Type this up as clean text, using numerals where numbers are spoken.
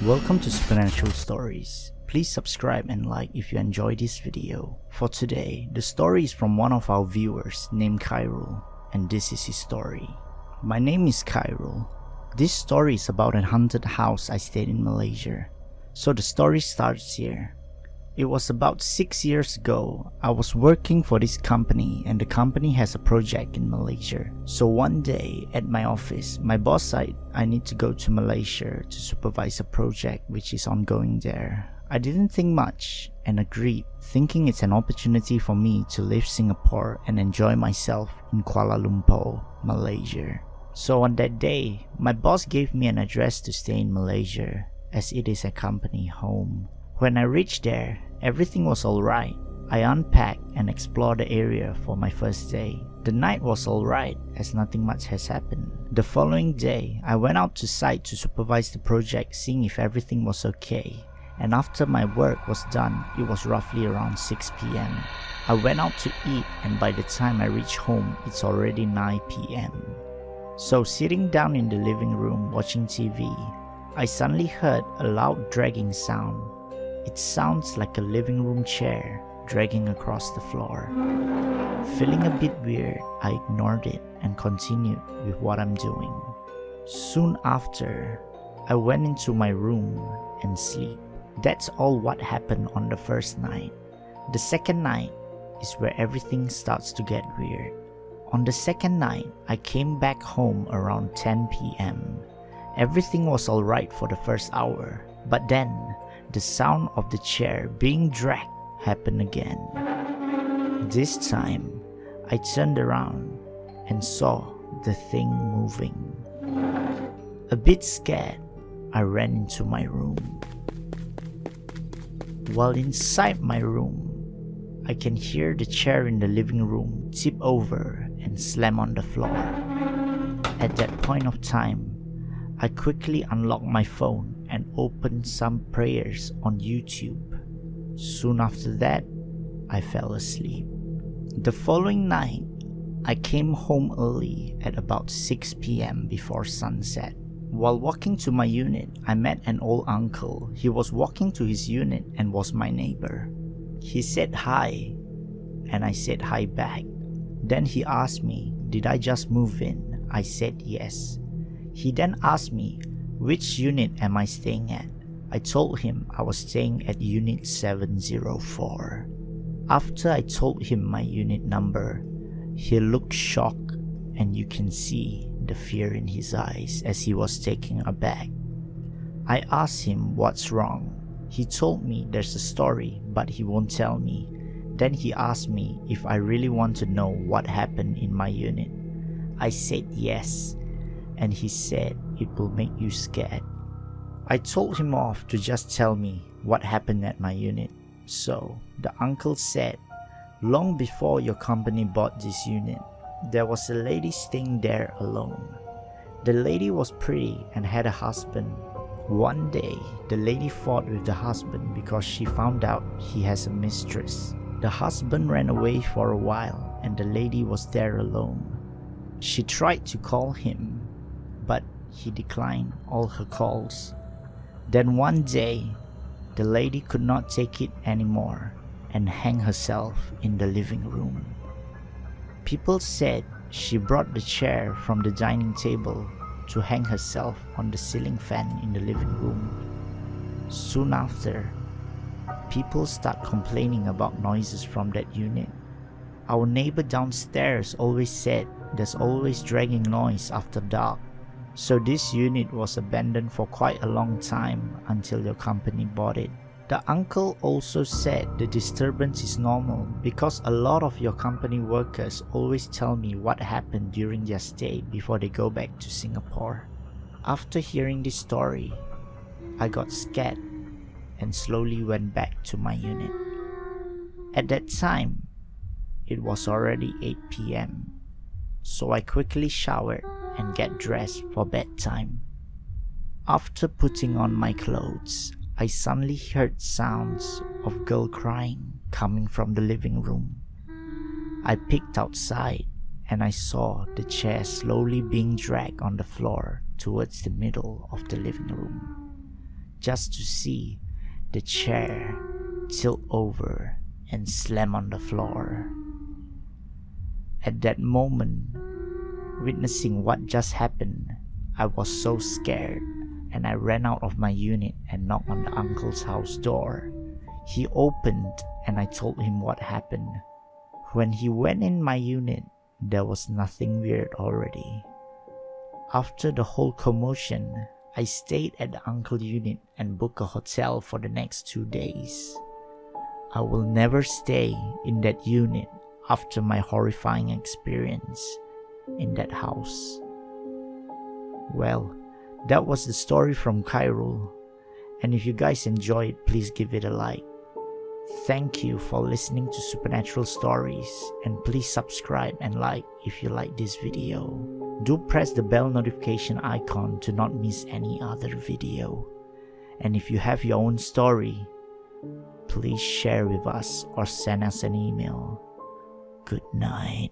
Welcome to Supernatural Stories. Please subscribe and like if you enjoyed this video. For today, the story is from one of our viewers named Khairul, and this is his story. My name is Khairul. This story is about a haunted house I stayed in Malaysia. So the story starts here. It was about 6 years ago. I was working for this company and the company has a project in Malaysia. So one day at my office, my boss said I need to go to Malaysia to supervise a project which is ongoing there. I didn't think much and agreed, thinking it's an opportunity for me to leave Singapore and enjoy myself in Kuala Lumpur, Malaysia. So on that day, my boss gave me an address to stay in Malaysia as it is a company home. When I reached there, everything was alright. I unpacked and explored the area for my first day. The night was alright as nothing much has happened. The following day, I went out to site to supervise the project, seeing if everything was okay. And after my work was done, it was roughly around 6 p.m. I went out to eat and by the time I reached home, it's already 9 p.m. So sitting down in the living room watching TV, I suddenly heard a loud dragging sound. It sounds like a living room chair dragging across the floor. Feeling a bit weird, I ignored it and continued with what I'm doing. Soon after, I went into my room and sleep. That's all what happened on the first night. The second night is where everything starts to get weird. On the second night, I came back home around 10 p.m. Everything was alright for the first hour, but then the sound of the chair being dragged happened again. This time, I turned around and saw the thing moving. A bit scared, I ran into my room. While inside my room, I can hear the chair in the living room tip over and slam on the floor. At that point of time, I quickly unlocked my phone and opened some prayers on YouTube. Soon after that, I fell asleep. The following night, I came home early at about 6 p.m. before sunset. While walking to my unit, I met an old uncle. He was walking to his unit and was my neighbor. He said hi, and I said hi back. Then he asked me, did I just move in? I said yes. He then asked me, which unit am I staying at? I told him I was staying at unit 704. After I told him my unit number, he looked shocked and you can see the fear in his eyes as he was taken aback. I asked him what's wrong. He told me there's a story but he won't tell me. Then he asked me if I really want to know what happened in my unit. I said yes, and he said it will make you scared. I told him off to just tell me what happened at my unit. So the uncle said, long before your company bought this unit, there was a lady staying there alone. The lady was pretty and had a husband. One day, the lady fought with the husband because she found out he has a mistress. The husband ran away for a while and the lady was there alone. She tried to call him, but he declined all her calls. Then one day, the lady could not take it anymore and hanged herself in the living room. People said she brought the chair from the dining table to hang herself on the ceiling fan in the living room. Soon after, people start complaining about noises from that unit. Our neighbor downstairs always said there's always dragging noise after dark. So this unit was abandoned for quite a long time until your company bought it. The uncle also said the disturbance is normal because a lot of your company workers always tell me what happened during their stay before they go back to Singapore. After hearing this story, I got scared and slowly went back to my unit. At that time, it was already 8 p.m. So I quickly showered and get dressed for bedtime. After putting on my clothes, I suddenly heard sounds of girl crying coming from the living room. I peeked outside and I saw the chair slowly being dragged on the floor towards the middle of the living room. just to see the chair tilt over and slam on the floor. At that moment, witnessing what just happened, I was so scared and I ran out of my unit and knocked on the uncle's house door. He opened and I told him what happened. When he went in my unit, there was nothing weird already. After the whole commotion, I stayed at the uncle unit and booked a hotel for the next 2 days. I will never stay in that unit after my horrifying experience in that house. Well, that was the story from Khairul, and if you guys enjoyed it, please give it a like. Thank you for listening to Supernatural Stories, and please subscribe and like if you like this video. Do press the bell notification icon to not miss any other video. And if you have your own story, please share with us or send us an email. Good night.